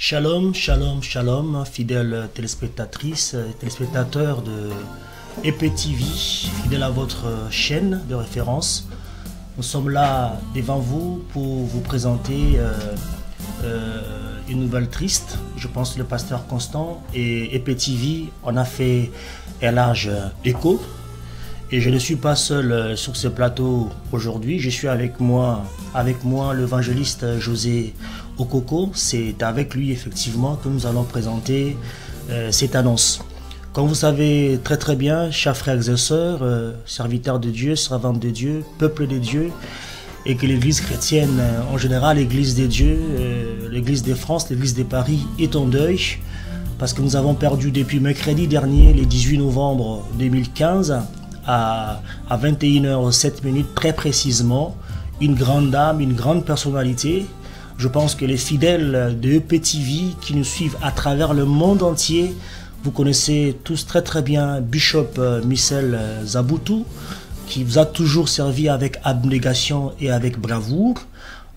Shalom, shalom, shalom, fidèles téléspectatrices et téléspectateurs de EP TV, fidèles à votre chaîne de référence. Nous sommes là devant vous pour vous présenter une nouvelle triste. Je pense que le pasteur Constant et EP TV en a fait un large écho. Et je ne suis pas seul sur ce plateau aujourd'hui. Je suis avec moi l'évangéliste José Okoko. C'est avec lui effectivement que nous allons présenter cette annonce. Comme vous savez très bien, chers frères et sœurs, serviteurs de Dieu, servantes de Dieu, peuple de Dieu, et que l'église chrétienne en général, l'église des dieux, l'église de France, l'église de Paris est en deuil, parce que nous avons perdu depuis mercredi dernier, le 18 novembre 2015, à 21h07 très précisément, une grande dame, une grande personnalité. Je pense que les fidèles de EP TV qui nous suivent à travers le monde entier, vous connaissez tous très bien Bishop Michel Zaboutou, qui vous a toujours servi avec abnégation et avec bravoure.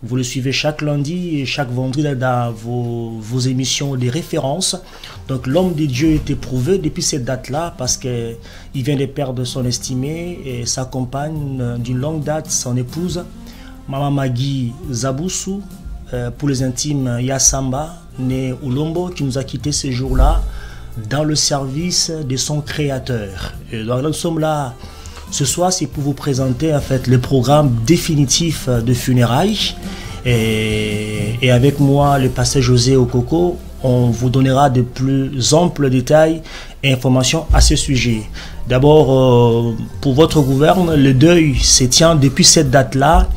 Vous le suivez chaque lundi et chaque vendredi dans vos émissions de référence. Donc l'homme de Dieu est éprouvé depuis cette date-là parce qu'il vient de perdre son estimé et sa compagne d'une longue date, son épouse, Maman Magui Zaboussou, pour les intimes Yassamba, né Ulombo, qui nous a quittés ce jour-là dans le service de son créateur. Et donc nous sommes là ce soir, c'est pour vous présenter en fait le programme définitif de funérailles. Et avec moi, le pasteur José Okoko, on vous donnera de plus amples détails et informations à ce sujet. D'abord, pour votre gouverne, le deuil se tient depuis cette date-là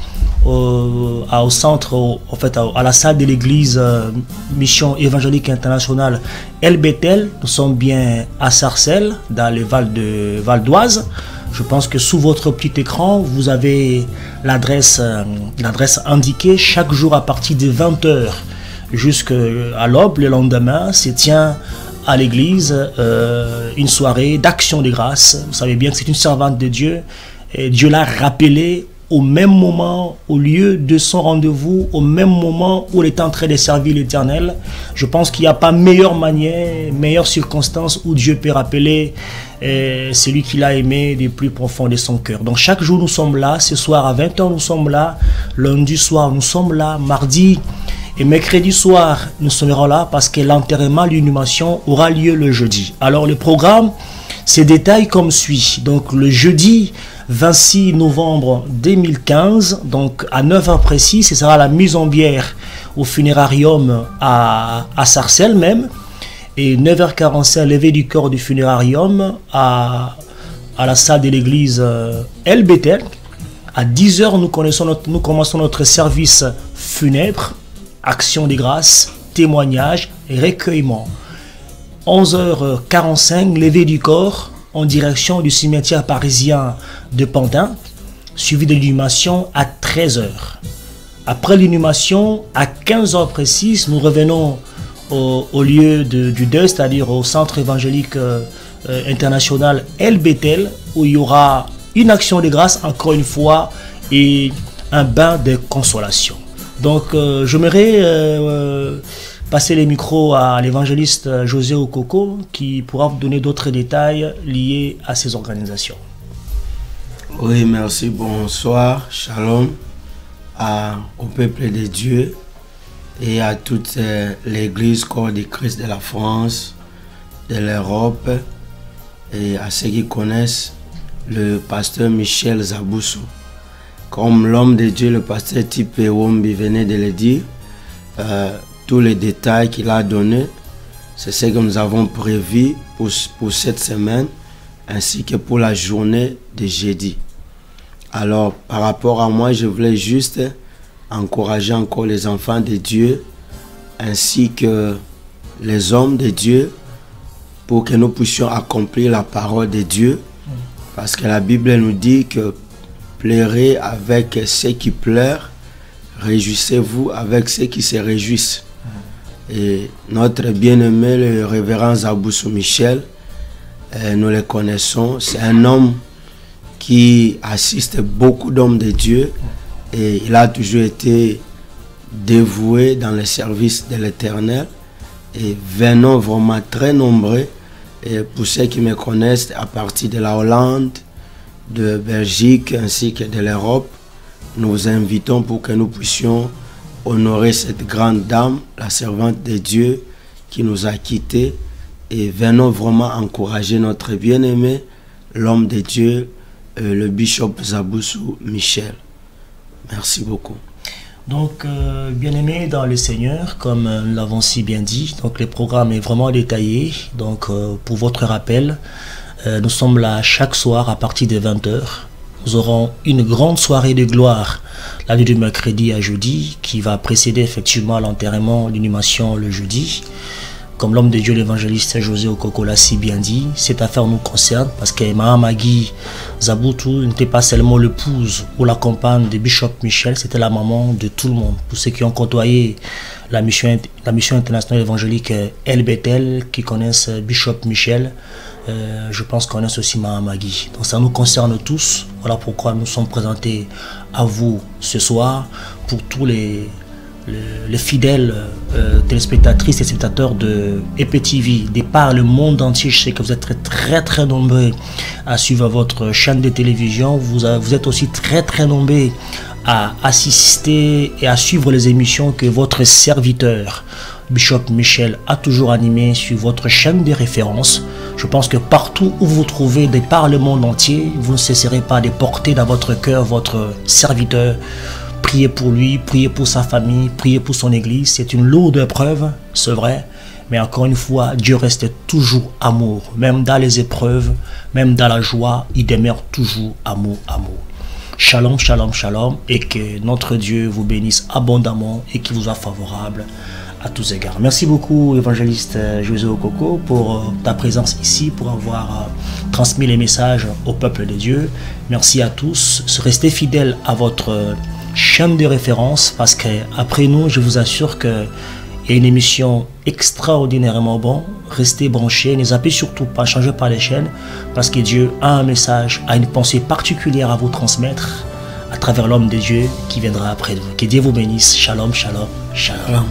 au centre, en fait, à la salle de l'église Mission évangélique internationale El Bethel. Nous sommes bien à Sarcelles, dans le Val d'Oise. Je pense que sous votre petit écran, vous avez l'adresse indiquée. Chaque jour à partir de 20h jusqu'à l'aube, le lendemain, se tient à l'église une soirée d'action de grâce. Vous savez bien que c'est une servante de Dieu. Et Dieu l'a rappelé au même moment, au lieu de son rendez-vous, au même moment où il est en train de servir l'Éternel. Je pense qu'il n'y a pas meilleure manière, meilleure circonstance où Dieu peut rappeler celui qu'il a aimé du plus profond de son cœur. Donc chaque jour nous sommes là, ce soir à 20h nous sommes là, lundi soir nous sommes là, mardi et mercredi soir nous serons là parce que l'enterrement, l'inhumation aura lieu le jeudi. Alors le programme se détaille comme suit. Donc le jeudi 26 novembre 2015, donc à 9h précis, ce sera la mise en bière au funérarium à Sarcelles même. Et 9h45, levée du corps du funérarium à la salle de l'église El Bethel. À 10h, nous commençons notre service funèbre, action de grâce, témoignage et recueillement. 11h45, levée du corps en direction du cimetière parisien de Pantin, suivi de l'inhumation à 13h. Après l'inhumation, à 15h précise, nous revenons au lieu du deuil, c'est-à-dire au centre évangélique international El Bethel, où il y aura une action de grâce, encore une fois, et un bain de consolation. Donc, j'aimerais passer les micros à l'évangéliste José Okoko, qui pourra vous donner d'autres détails liés à ces organisations. Oui, merci, bonsoir, shalom au peuple de Dieu et à toute l'église corps de Christ de la France, de l'Europe et à ceux qui connaissent le pasteur Michel Zaboussou. Comme l'homme de Dieu, le pasteur Tipe Wombi venait de le dire, tous les détails qu'il a donnés, c'est ce que nous avons prévu pour cette semaine ainsi que pour la journée de jeudi. Alors, par rapport à moi, je voulais juste encourager encore les enfants de Dieu ainsi que les hommes de Dieu pour que nous puissions accomplir la parole de Dieu, parce que la Bible nous dit que pleurez avec ceux qui pleurent, réjouissez-vous avec ceux qui se réjouissent. Et notre bien-aimé, le révérend Zaboussou Michel, nous le connaissons, c'est un homme qui assiste beaucoup d'hommes de Dieu et il a toujours été dévoué dans le service de l'Éternel. Et venons vraiment très nombreux. Et pour ceux qui me connaissent, à partir de la Hollande, de Belgique ainsi que de l'Europe, nous vous invitons pour que nous puissions honorer cette grande dame, la servante de Dieu qui nous a quittés. Et venons vraiment encourager notre bien-aimé, l'homme de Dieu, le bishop Zaboussou Michel. Merci beaucoup. Donc, bien-aimés dans le Seigneur, comme nous l'avons si bien dit, donc le programme est vraiment détaillé. Donc, pour votre rappel, nous sommes là chaque soir à partir de 20h. Nous aurons une grande soirée de gloire la nuit du mercredi à jeudi, qui va précéder effectivement l'enterrement, l'inhumation le jeudi. Comme l'homme de Dieu, l'évangéliste José Okoko l'a si bien dit, cette affaire nous concerne parce que Mahamagi Zaboutou n'était pas seulement l'épouse ou la compagne de Bishop Michel, c'était la maman de tout le monde. Pour ceux qui ont côtoyé la mission internationale évangélique El Bethel, qui connaissent Bishop Michel, je pense qu'on connaissent aussi Mahamagi. Donc ça nous concerne tous. Voilà pourquoi nous sommes présentés à vous ce soir pour tous les fidèles téléspectatrices et spectateurs de EPTV, de par le monde entier. Je sais que vous êtes très nombreux à suivre votre chaîne de télévision. Vous êtes aussi très nombreux à assister et à suivre les émissions que votre serviteur Bishop Michel a toujours animées sur votre chaîne de référence. Je pense que partout où vous vous trouvez, de par le monde entier, vous ne cesserez pas de porter dans votre cœur votre serviteur. Priez pour lui, priez pour sa famille, priez pour son église. C'est une lourde épreuve, c'est vrai. Mais encore une fois, Dieu reste toujours amour. Même dans les épreuves, même dans la joie, il demeure toujours amour. Shalom, shalom, shalom. Et que notre Dieu vous bénisse abondamment et qu'il vous soit favorable à tous égards. Merci beaucoup, évangéliste José Okoko, pour ta présence ici, pour avoir transmis les messages au peuple de Dieu. Merci à tous. Restez fidèles à votre chaîne de référence, parce qu'après nous, je vous assure qu'il y a une émission extraordinairement bonne. Restez branchés, ne zappez surtout pas, changez pas les chaînes, parce que Dieu a un message, a une pensée particulière à vous transmettre à travers l'homme de Dieu qui viendra après vous. Que Dieu vous bénisse. Shalom, shalom, shalom.